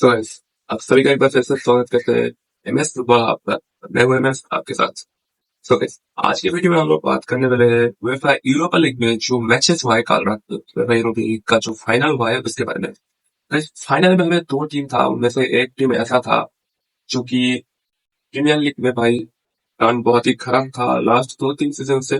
So guys, आप सभी का एक बार फिर से स्वागत करते हैं एमएस फुटबॉल हब पर। मैं हूं एमएस आपके साथ। सो गाइस, आज की वीडियो में हम लोग बात करने वाले हैं UEFA यूरोपा लीग में जो मैचेस हुआ है कल रात को, UEFA यूरोपा लीग का जो फाइनल हुआ है उसके बारे में। गाइस, फाइनल में हमें दो टीम था, उनमें से एक टीम ऐसा था जो कि प्रीमियर लीग में भाई रन बहुत ही खराब था। लास्ट 2-3 सीजन से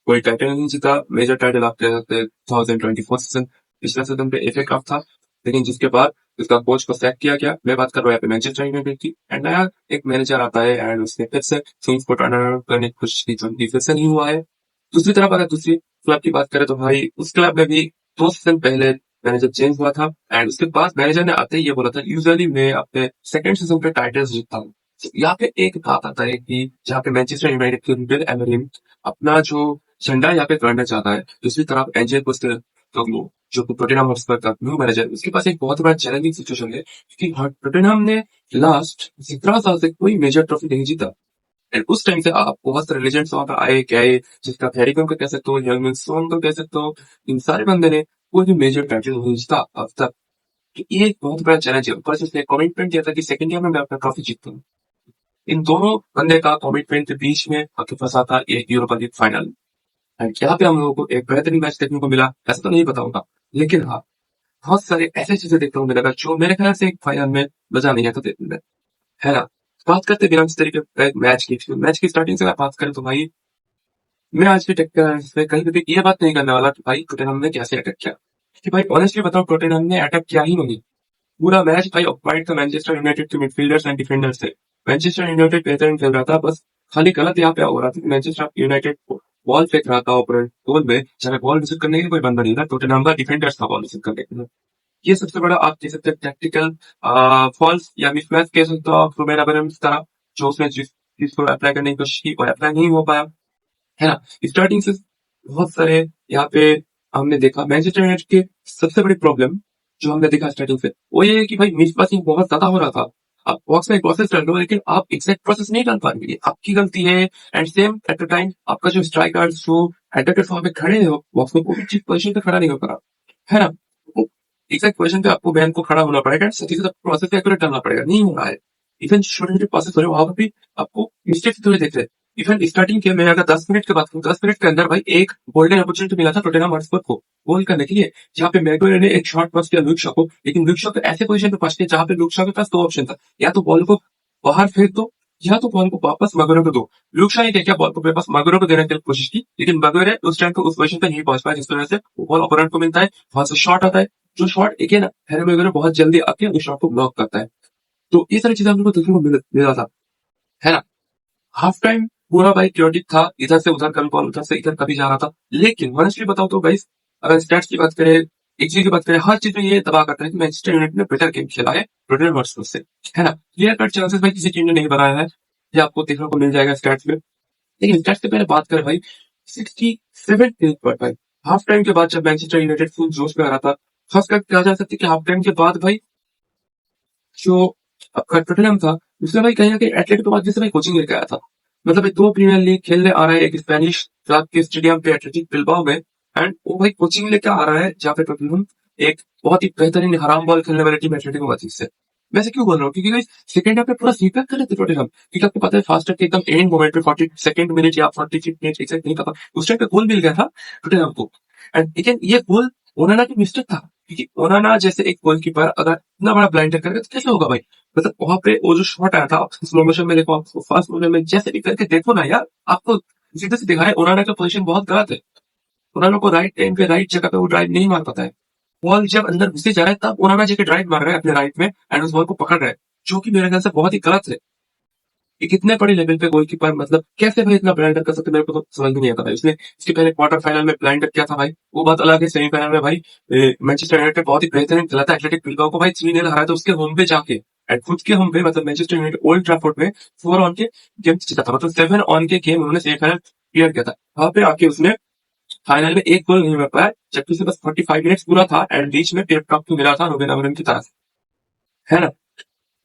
कोई टाइटल नहीं जीता। मेजर टाइटल आप कह सकते हैं 2024 सीजन, पिछला सीजन पे FA कप था, लेकिन जिसके बाद उसका कोच को सैक किया गया। मैं बात कर रहा हूँ यहाँ पे मैनचेस्टर यूनाइटेड की। एंड नया एक मैनेजर आता है एंड उसने फिर से थिंग्स को टर्न अराउंड करने की कोशिश की, जो कि फिर से नहीं हुआ है। दूसरी तरफ अगर दूसरी क्लब की बात करें तो भाई उस क्लब में भी 2 सीजन पहले मैनेजर चेंज हुआ था एंड उसके बाद मैनेजर ने आते ही ये बोला था यूजुअली मैं अपने सेकंड सीजन पे टाइटल्स जीतता हूँ। यहाँ पे एक बात आता है कि जहाँ पे मैनचेस्टर यूनाइटेड के रूबेन अमोरिम अपना जो झंडा यहाँ पे गाड़ना चाहता है, दूसरी तरफ एंजेल पोस्टेकग्लू जो कि टॉटनहम हॉटस्पर का न्यू मैनेजर, उसके पास एक बहुत बड़ा चैलेंजिंग सिचुएशन है क्योंकि टॉटनहम ने लास्ट 17 साल से कोई मेजर ट्रॉफी नहीं जीता। एंड उस टाइम से आप बहुत सारे लेजेंड्स वहां पर आए गए, जिसका हैरी को कह सकते हो, यंग सोन को कह सकते हो, इन सारे बंदे ने कोई भी मेजर टाइटल नहीं जीता अब तक। तो ये एक बहुत बड़ा चैलेंज है। ऊपर से उसने कमिटमेंट दिया था कि सेकंड ईयर में मैं अपना ट्रॉफी जीतता हूँ। इन दोनों बंदे का कमिटमेंट के बीच में आके फंसा था एक यूरोपा लीग फाइनल। एंड यहाँ पे हम लोगों को एक बेहतरीन मैच देखने को मिला, ऐसा तो नहीं बताऊंगा, लेकिन हाँ, बहुत सारे ऐसे चीजें देखने को मिलेगा जो मेरे ख्याल से एक फाइनल में मजा नहीं आता देखने में, है ना। बात करते बिना इस तरीके मैच की स्टार्टिंग से बात करें तो भाई मैं आज के में कहीं भी ये बात नहीं करने वाला कि भाई टोटेनहम ने कैसे अटैक किया, कि भाई ऑनेस्टली बताओ टोटेनहम ने अटैक किया ही नहीं। पूरा मैच भाई ऑक्युपाइड था मैनचेस्टर यूनाइटेड के मिडफील्डर्स एंड डिफेंडर्स से। मैनचेस्टर यूनाइटेड बेहतरीन खेल रहा था, बस खाली गलत यहाँ पे हो रहा था कि मैनचेस्टर यूनाइटेड बॉल फेंक रहा था ओपोनेंट गोल में, जहाँ बॉल रिसीव करने के लिए कोई बंदा नहीं था, टोटेनहम का डिफेंडर्स था बॉल रिसीव करने के लिए। ये सबसे बड़ा आप कह सकते हैं टैक्टिकल फॉल्स या मिसमैच कह सकते हो आप रुबेन अमोरिम की तरह, जो उसने जिस चीज को अप्लाई करने की कोशिश की और अप्लाई नहीं हो पाया, है ना। स्टार्टिंग से बहुत सारे यहाँ पे हमने देखा मैनचेस्टर यूनाइटेड की सबसे बड़ी प्रॉब्लम जो हमने देखा स्टार्टिंग से, वो ये है कि भाई मिस पासिंग बहुत ज्यादा हो रहा था। आप बॉक्स में प्रोसेस कर लो लेकिन आप एग्जैक्ट प्रोसेस नहीं डाल पा रहे, ये आपकी गलती है। And same at the time आपका जो स्ट्राइकर जो अटैकर्स वहां पे खड़े हो बॉक्स में, वो भी ठीक पोजीशन पे खड़ा नहीं हो पा रहा, है ना। एग्जैक्ट पोजीशन पे आपको बैन को खड़ा होना पड़ेगा, सही से प्रोसेस पे एक्यूरेट डालना पड़ेगा, नहीं हो रहा है। इवन छोटे छोटे प्रोसेस हो रहे वहां पर भी आपको मिस्टेक्स थोड़े देख रहे हैं। इवन स्टार्टिंग के मैं अगर 10 मिनट की बात करूं, 10 मिनट के अंदर भाई एक गोल्डन अपॉर्चुनिटी मिला था टोटेनहम हॉटस्पर को गोल करने के लिए, जहां पे मैगुएर ने एक शॉट पास किया लुक शॉ को, लेकिन लुक शॉ को ऐसे पोजीशन पे पास किया जहां पे लुक शॉ के पास दो ऑप्शन था, या तो बॉल को बाहर फेंक दो या तो बॉल को वापस मैगुएर को दो। लुक शॉ ने क्या किया, बॉल को वापस मैगुएर को देने की कोशिश की, लेकिन मैगुएर उस टाइम को उस पोजीशन पे नहीं पहुंच पाया, जिस वजह से वो बॉल ओपोनेंट को मिलता है, वहां से शॉट आता है, जो शॉट एक है ना हैरी मैगुएर बहुत जल्दी आके उस शॉट को ब्लॉक करता है। तो ये सारी चीजें हम लोग को देखने को मिला था, है ना। हाफ टाइम पूरा भाई क्योटिक था, इधर से उधर कभी बॉल उधर से इधर कभी जा रहा था, लेकिन ऑनेस्टली बताओ तो गाइस, अगर स्टैट्स की बात करें, एक चीज की बात करें, हर चीज में ये दबा करता है कि मैनचेस्टर यूनाइटेड ने बेटर गेम खेला है टोटनहम हॉटस्पर से, है ना। क्लियर कट चांसेस भाई किसी टीम ने नहीं बनाया है, ये आपको देखने को मिल जाएगा स्टैट्स में। लेकिन स्टैट्स से पहले बात करें भाई, 67 पर भाई हाफ टाइम के बाद जब मैनचेस्टर यूनाइटेड फुल जोश में आ रहा था, खासकर कहा जा सकता है कि हाफ टाइम के बाद भाई जो आपका टोटनहम था उसने भाई कहीं ना कहीं एथलेटिको माद्रिद से भाई कोचिंग लेके आया था। मतलब दो प्रीमियर लीग खेलने आ रहा है एक स्पेनिश क्लब के स्टेडियम पे एथलेटिक बिल्बाओ में, एंड वो भाई कोचिंग लेके आ रहा है जहाँ पे टोटनहम एक बहुत ही बेहतरीन हराम बॉल खेलने वाली टीम एथलेटिको माद्रिद से। मैं ऐसे क्यों बोल रहा हूँ क्योंकि सेकंड हाफ में पूरा फीडबैक कर रहे थे टोटनहम, क्योंकि आपको पता है फास्ट के एकदम एंड मोमेंट पे 42nd मिनट या 45 मिनट एग्जैक्ट नहीं पता, उस टाइम पे गोल मिल गया था टोटनहम को। एंड लेकिन ये गोल ओनाना की मिस्टेक था, क्योंकि ओनाना जैसे एक गोलकीपर अगर इतना बड़ा ब्लाइंडर करेगा तो कैसे होगा भाई। मतलब वहां पे वो जो शॉट आया था, स्लो मोशन में देखो, आपको फास्ट मोशन में जैसे भी करके देखो ना यार, आपको सीधे से दिखा है ओनाना का पोजीशन बहुत गलत है। ओनाना को राइट टाइम पे राइट जगह पे वो ड्राइव नहीं मार पाता है। बॉल जब अंदर घुसे जा रहा है तब ओनाना जाके ड्राइव मार रहा है अपने राइट में एंड उस बॉल को पकड़ रहा है, जो कि मेरे ख्याल से बहुत ही गलत है। ये कितने बड़े लेवल पे गोलकीपर मतलब कैसे भाई इतना ब्लाइंडर कर सकते, मेरे को तो समझ में नहीं आता भाई। उसने इसके पहले क्वार्टर फाइनल में ब्लाइंडर किया था भाई, वो बात अलग है। सेमीफाइनल में भाई मैनचेस्टर यूनाइटेड बहुत ही बेहतरीन खेला था, एथलेटिक बिल्बाओ को भाई 3-0 हराया था उसके होम पे जाके, एंड खुद के होम पे मतलब मैनचेस्टर यूनाइटेड ओल्ड ट्रैफोर्ड में 4 ऑन के गेम जीता था, मतलब 7 ऑन के गेम उन्होंने सेमीफाइनल क्लियर किया था। वहां पे आके उसने फाइनल में एक गोल नहीं मिल पाया, जबकि उसे बस 45 मिनट्स पूरा था एंड बीच में पेप टॉप मिला था रुबेन अमोरिम की तरफ से, है ना।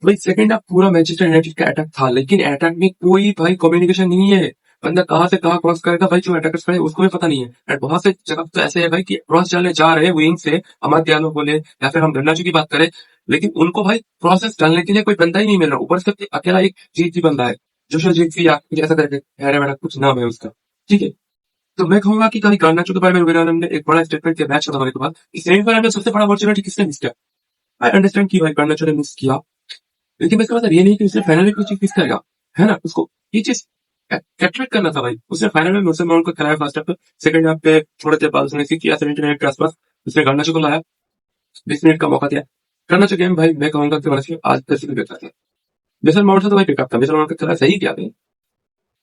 भाई सेकंड हाफ पूरा मैनचेस्टर यूनाइटेड का अटैक था, लेकिन अटैक में कोई भाई कम्युनिकेशन नहीं है। बंदा कहाँ से कहाँ क्रॉस करेगा भाई, जो अटैकर्स खड़े हैं, उसको भी पता नहीं है। एंड बहुत से जगह तो ऐसे है भाई कि क्रॉस चलने जा रहे हैं विंग से, अमर दयालो बोले या फिर हम गन्नाचू की बात करें, लेकिन उनको भाई प्रोसेस डालने के लिए कोई बंदा ही नहीं मिल रहा। ऊपर से अकेला एक जीत ही बंदा है, जोशुआ जीत या कुछ ऐसा करके है मेरा कुछ नाम है उसका, ठीक है। तो मैं कहूंगा कि कभी गार्नाचो के बारे में रविंद्र ने एक बड़ा स्टेटमेंट किया मैच खत्म होने के बाद, कि सेमीफाइनल में सबसे बड़ा अपॉर्चुनिटी किसने मिस किया। आई अंडरस्टैंड कि भाई गार्नाचो ने मिस किया, लेकिन इसका मतलब ये नहीं कि उसने फाइनल में कोई चीज मिस करेगा, है ना। उसको ये चीज कैलकुलेट करना था भाई। उसने फाइनल में मुझसे माउंट को खिलाया फर्स्ट हाफ पे, सेकंड हाफ पे थोड़े देर बाद उसने किया 70 मिनट के आसपास, उसने गार्नाचो को लाया, 20 मिनट का मौका दिया। गार्नाचो गेम भाई मैं कहूंगा कि वनस्ली आज तक भी बेहतर था। मेसन माउंट से तो भाई पिकअप था, मेसन माउंट का खेला सही किया भाई।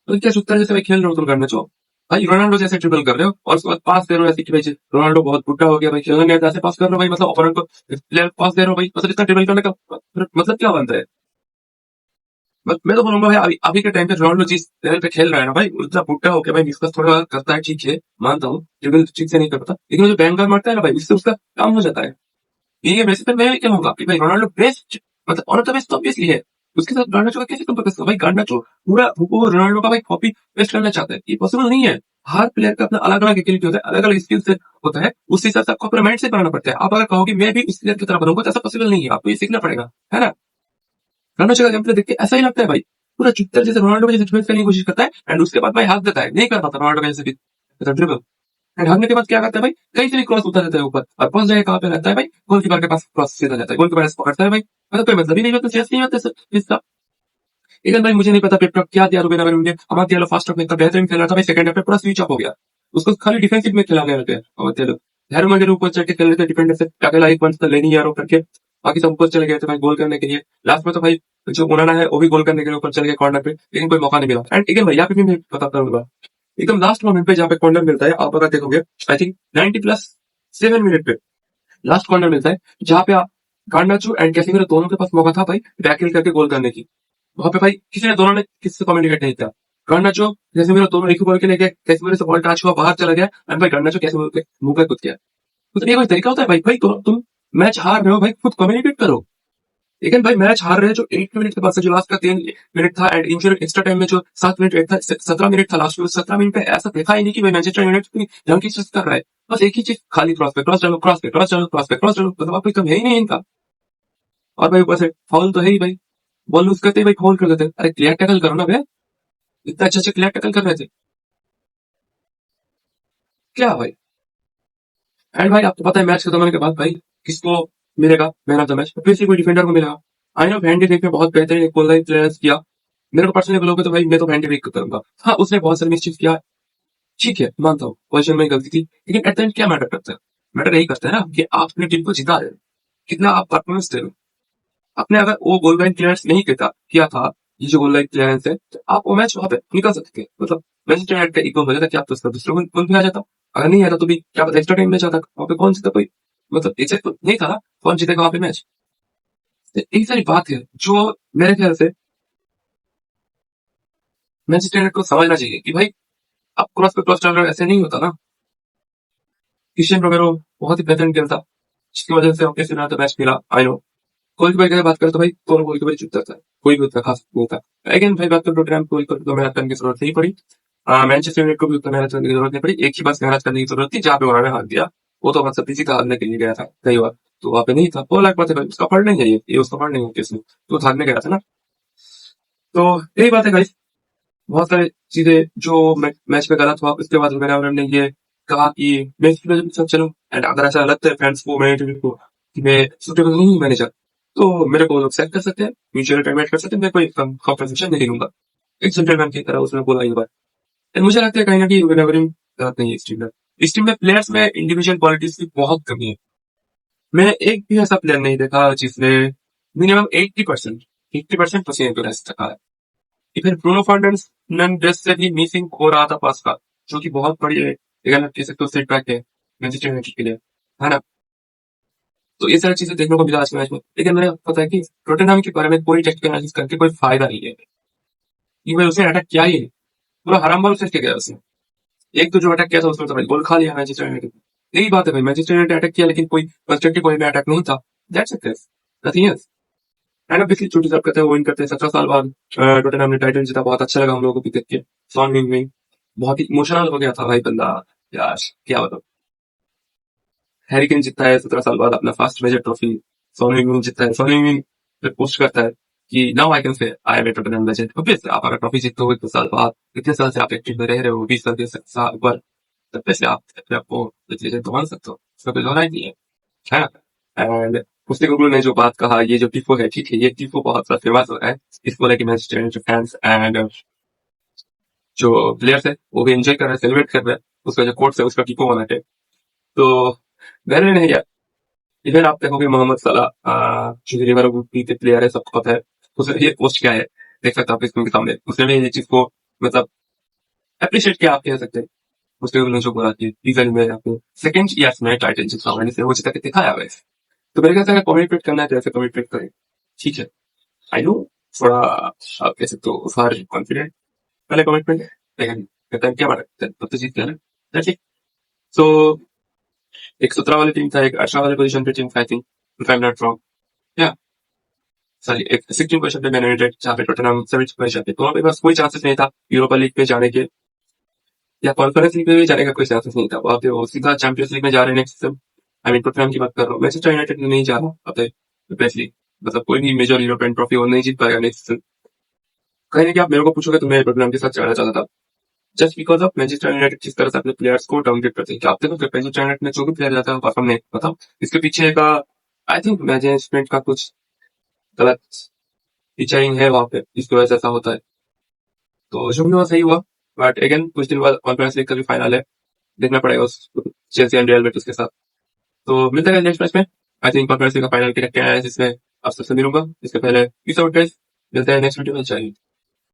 तो क्या सुत्तर जैसे भाई खेल रहे हो तुम गार्नाचो, भाई रोनाल्डो जैसे ट्रिबल कर रहे हो और उसके बाद पास दे रहे हो ऐसे कि भाई रोनाल्डो बहुत बुढ़ा हो गया भाई, खेलने नहीं आता, ऐसे पास कर रहे हो भाई, मतलब ओपोनेंट को प्लेयर पास दे रहे हो भाई, मतलब इतना ट्रिबल करने का मतलब क्या बनता है। मैं तो बोलूंगा भाई अभी के टाइम पे रोनाल्डो जिस लेवल पे खेल रहा है ना भाई, उतना बुढ़ा होकर भाई डिस्कस थोड़ा करता है, ठीक है मानता हूँ, ट्रिबल ठीक से नहीं करता, लेकिन वो जो बैंगर मारता है ना भाई, इससे उसका काम हो जाता है। ये बेसिस पे मैं क्या कहूंगा कि भाई रोनाल्डो बेस्ट, मतलब ऑन द बेस्ट तो ऑब्वियसली है, उसके साथ गार्नाचो का कैसे कंपेयर कर भाई। गार्नाचो पूरा वो रोनाल्डो का भाई कॉपी पेस्ट करना चाहता है, ये पॉसिबल नहीं है। हर प्लेयर का अपना अलग अलग एबिलिटी होता है, अलग अलग स्किल से होता है, उस हिसाब से आपको अपना माइंड से बनाना पड़ता है। आप अगर कहो कि मैं भी इस प्लेयर की तरह बनूंगा तो ऐसा पॉसिबल नहीं है, आपको ये सीखना पड़ेगा, है ना। गार्नाचो का गेम प्ले देख के ऐसा ही लगता है भाई, पूरा चुत्तर जैसे रोनाल्डो को जैसे डिफेंस करने की कोशिश करता है, एंड उसके बाद भाई हाथ देता है, नहीं कर पाता रोनाल्डो का जैसे भी ड्रिबल। एंड भागने के बाद क्या करता है भाई, कहीं से भी क्रॉस उतर देता है ऊपर, और पहुंच जाए कहाँ पे रहता है भाई, गोलकीपर के पास क्रॉस सीधा जाता है, गोलकीपर ऐसे पकड़ता है भाई, मतलब कोई मतलब ही नहीं होता, सीरियस नहीं होता इसका। इधर भाई मुझे नहीं पता पेप क्या दिया रुबेन अमरीन ने, हमारा दिया फर्स्ट हाफ में इतना बेहतरीन खेल रहा था भाई, सेकंड हाफ में पूरा स्विच ऑफ हो गया, उसको खाली डिफेंसिव में खिला गया थे। और धैर्य मगर ऊपर चढ़ के खेल रहे थे डिफेंडर से, अकेला एक पंच तो ले नहीं यार करके, बाकी सब ऊपर चले गए थे भाई गोल करने के लिए। लास्ट में तो भाई जो उन्होंने है वो भी गोल करने के लिए ऊपर चले गए कॉर्नर पे, लेकिन कोई मौका नहीं मिला। एंड अगेन भाई यहाँ पे भी मैं बताता हूँ एकदम लास्ट मोमेंट पे जहाँ पे कॉर्नर मिलता है, आप अगर देखोगे आई थिंक 90+7 मिनट पे लास्ट कॉर्नर मिलता है, जहाँ पे गार्नाचो एंड कैसेमिरो दोनों के पास मौका था भाई बैकहिल करके गोल करने की। वहां पे भाई किसी ने दोनों ने किसी से कम्युनिकेट नहीं किया। गार्नाचो कैसेमिरो दोनों एक ही बॉल के लिए गए, कैसेमिरो से बॉल टच हुआ बाहर चला गया, एंड भाई गार्नाचो कैसेमिरो के मुंह पे कूद गया। तो ये कोई तरीका होता है भाई, भाई तो तुम मैच हार रहे हो भाई, खुद कम्युनिकेट करो। लेकिन भाई मैच हार रहे हैं जो 8 मिनट के बाद से, जो लास्ट का 3 मिनट था, एंड इंजुरी एक्स्ट्रा टाइम में जो 7 मिनट था, 17 मिनट था लास्ट में, 17 मिनट पे ऐसा देखा ही नहीं कि भाई मैनचेस्टर यूनाइटेड ढंग की चीज कर रहा है। बस एक ही चीज खाली क्रॉस पे क्रॉस चलो, क्रॉस पे क्रॉस चलो, क्रॉस पे क्रॉस चलो, मतलब कोई कम है ही नहीं इनका। और भाई ऊपर से फाउल तो है ही भाई, बॉल लूज करते ही भाई फाउल कर देते। अरे क्लियर टैकल करो ना भाई, इतना अच्छे अच्छे क्लियर टैकल कर रहे थे, क्या भाई। एंड भाई आपको पता है मैच खत्म होने के बाद भाई किसको मिलेगा मैन ऑफ द मैच, फिर से कोई डिफेंडर को मिलेगा। I know van de Beek ने बहुत बेहतरीन एक गोल लाइन क्लियरेंस किया, मेरे को पर्सनली बोलोगे तो भाई मैं तो वैन डी बेक को करूंगा। हाँ उसने बहुत सारी मिस्टेक किया, ठीक है मानता हूँ पोजीशन में गलती थी, लेकिन एट द एंड क्या मैटर करता है, मैटर यही करता है ना कि आप अपनी टीम को जिता रहे हो, कितना आप परफॉर्मेंस दे रहे हो। आपने अगर वो गोल लाइन क्लियरेंस नहीं किया था, ये जो गोल लाइन क्लियरेंस है, तो आप वो मैच वहां पे निकल सकते थे, मतलब मैनचेस्टर यूनाइटेड का इक्वल हो जाता, क्या तो दूसरे गोल भी आ जाता। अगर नहीं आता तो भी क्या पता एक्स्ट्रा टाइम में जाता, वहां पे कौन जीता कोई, मतलब एग्जैक्ट तो नहीं था ना, कौन जीतेगा वहां पे मैच। एक सारी बात है जो मेरे ख्याल से मैनचेस्टर यूनाइटेड को समझना चाहिए कि भाई आप क्रॉस पे क्रॉस डाल रहे हो, ऐसे नहीं होता ना। क्रिस्टियन रोमेरो बहुत ही बेहतरीन खेलता, जिसकी वजह से कैसे ना तो मैच मिला। आई नो गोलकीपर की बात करें तो भाई दोनों गोलकीपर चुप करता है, कोई भी उतना खास नहीं था। लेकिन भाई बात करें टोटनहम गोलकीपर को मेहनत करने की जरूरत नहीं पड़ी, मैनचेस्टर यूनाइटेड को भी उतना मेहनत करने की जरूरत नहीं पड़ी, एक ही बस मेहनत करने की जरूरत थी जहाँ पे उन्होंने हाथ दिया, वो तो मतलब किसी का हारने के लिए गया था कई बार, तो वहां पे नहीं था, वो अलग बात है भाई, उसका फर्ड नहीं चाहिए, ये उसका फर्ड नहीं है किसने, तो हारने गया था ना। तो यही बात है भाई, बहुत सारी चीजें जो मैच में गलत हुआ, उसके बाद मैंने उन्होंने ये कहा कि मैं इसकी वजह से चलूं, एंड अगर ऐसा लगता है फैंस को मैनेजर को कि मैं सुटेबल नहीं हूँ मैनेजर, तो मेरे को लोग सेट कर सकते हैं, म्यूचुअल रिटायरमेंट कर सकते हैं, मैं कोई कॉम्पेंसेशन नहीं लूंगा, एक जेंटलमैन की तरह उसने बोला ये बात। एंड मुझे लगता है कहीं ना कहीं रुबेन अमरीम गलत नहीं है इस टीम में प्लेयर्स में इंडिविजुअल क्वालिटीज की बहुत कमी है। मैंने एक भी ऐसा प्लेयर नहीं देखा जिसने मिनिमम 80% पसीने को रह सका है। फिर ब्रूनो फर्नांडेस से भी मिसिंग हो रहा था पास का, जो कि बहुत बड़ी कह सकते हो सेटबैक है मैनचेस्टर यूनाइटेड के लिए, है ना। तो ये सारी चीजें देखने को मिला आज के मैच में, लेकिन मुझे पता है कि टोटनहम के बारे में कोई टेक्टिकल एनालिसिस करके कोई फायदा नहीं है, कि भाई उसने अटैक किया ही नहीं, पूरा हराम बॉल से गया उसने। एक तो जो अटैक किया था उसमें तो भाई गोल खा लिया मैनचेस्टर यूनाइटेड ने। यही बात है भाई, मैनचेस्टर यूनाइटेड अटैक किया लेकिन कोई कंस्ट्रक्टिव कोई अटैक नहीं था, that's it, nothing else. And obviously जो डिजर्व करते हैं वो विन करते हैं। 17 साल बाद टोटनहम ने टाइटल जीता, बहुत अच्छा लगा हम लोगों को भी देख के। सॉन मिंग बहुत ही इमोशनल हो गया था भाई बंदा, यार क्या बताऊं। हैरी केन जीतता है 17 साल बाद अपना फर्स्ट मेजर ट्रॉफी। सॉन मिंग जीतता है, सॉन मिंग फिर पोस्ट करता है कि now I can say I am a Tottenham legend. Obviously आप अगर ट्रॉफी जीतते हो इतने साल बाद, इतने साल से आप एक्टिव में रह रहे हो, 20 साल के साल ऊपर, तब वैसे आप अपने आप को लेजेंड तो मान सकते हो, इसमें कोई लड़ाई नहीं है ना। एंड पोस्टेकोग्लू ने जो बात कहा, ये जो टिफो है, ठीक है, ये टिफो बहुत सा फेमस हो रहा है। इसको लेके मैनचेस्टर यूनाइटेड फैंस एंड जो प्लेयर्स है वो भी एंजॉय कर रहे हैं, सेलिब्रेट कर रहे हैं। उसका जो कोर्स है उसका टिफो बना है, तो वेरी नहीं यार। इधर आप देखोगे मोहम्मद सलाह, जो लिवरपूल के प्लेयर है, सबको पता है उसने ये पोस्ट क्या है, देख सकते हो आप स्क्रीन के सामने। उसने भी ये चीज को मतलब अप्रिशिएट किया, आप कह सकते हैं। उसने उन्होंने जो बोला कि सीजन में आपको सेकंड ईयर्स में टाइटल जीता, मैंने से वो जीता के दिखाया है। तो मेरे ख्याल से अगर कम्युनिकेट करना है तो ऐसे कम्युनिकेट करें, ठीक है। आई नो थोड़ा आप कह सकते हो फॉर कॉन्फिडेंट पहले कमिटमेंट है, लेकिन कहता है क्या बात है, तब तो जीत गया ना, दैट्स इट। सो एक 17 वाली टीम था, एक 18 वाले पोजीशन पे टीम था, I think, if I am not wrong. या सॉरी, एक 16 पोजीशन पे मैन यूनाइटेड, जहाँ पे टोटनहम 7 पोजीशन पे। तो वहाँ पे बस कोई चांसेस नहीं था यूरोपा लीग पे जाने के, या कॉन्फ्रेंस लीग में भी जाने का कोई चांसेस नहीं था। वहाँ पे वो सीधा चैंपियंस लीग में जा रहे हैं next season. I mean Tottenham की बात कर रहा हूँ, मैनचेस्टर यूनाइटेड में नहीं जा रहा अब वैसे, मतलब कोई भी मेजर यूरोपियन ट्रॉफी वो नहीं जीत पाएगा नेक्स्ट सीजन। कहीं ना कहीं आप मेरे को पूछोगे तो मैं टोटनहम के साथ जाना चाहता था, just because of Manchester United जिस तरह से अपने प्लेयर्स को डाउनग्रेड करते हैं। क्या आप देखो मैनचेस्टर यूनाइटेड में जो भी प्लेयर जाता है परफॉर्म नहीं बताओ, इसके पीछे का आई थिंक मैनेजमेंट का कुछ गलत पिचाइंग है वहां पे, इसकी वजह से ऐसा होता है। तो जो भी हुआ सही हुआ, बट अगेन कुछ दिन बाद कॉन्फ्रेंस लीग का भी फाइनल है, देखना पड़ेगा उस चेल्सी एंड रियल बेटिस के साथ। तो मिलते हैं नेक्स्ट मैच में। आई थिंक कॉन्फ्रेंस लीग का फाइनल क्या है जिसमें आप सबसे मिलूंगा। इसके पहले पीस आउट गाइस, मिलते हैं नेक्स्ट वीडियो में। चाहिए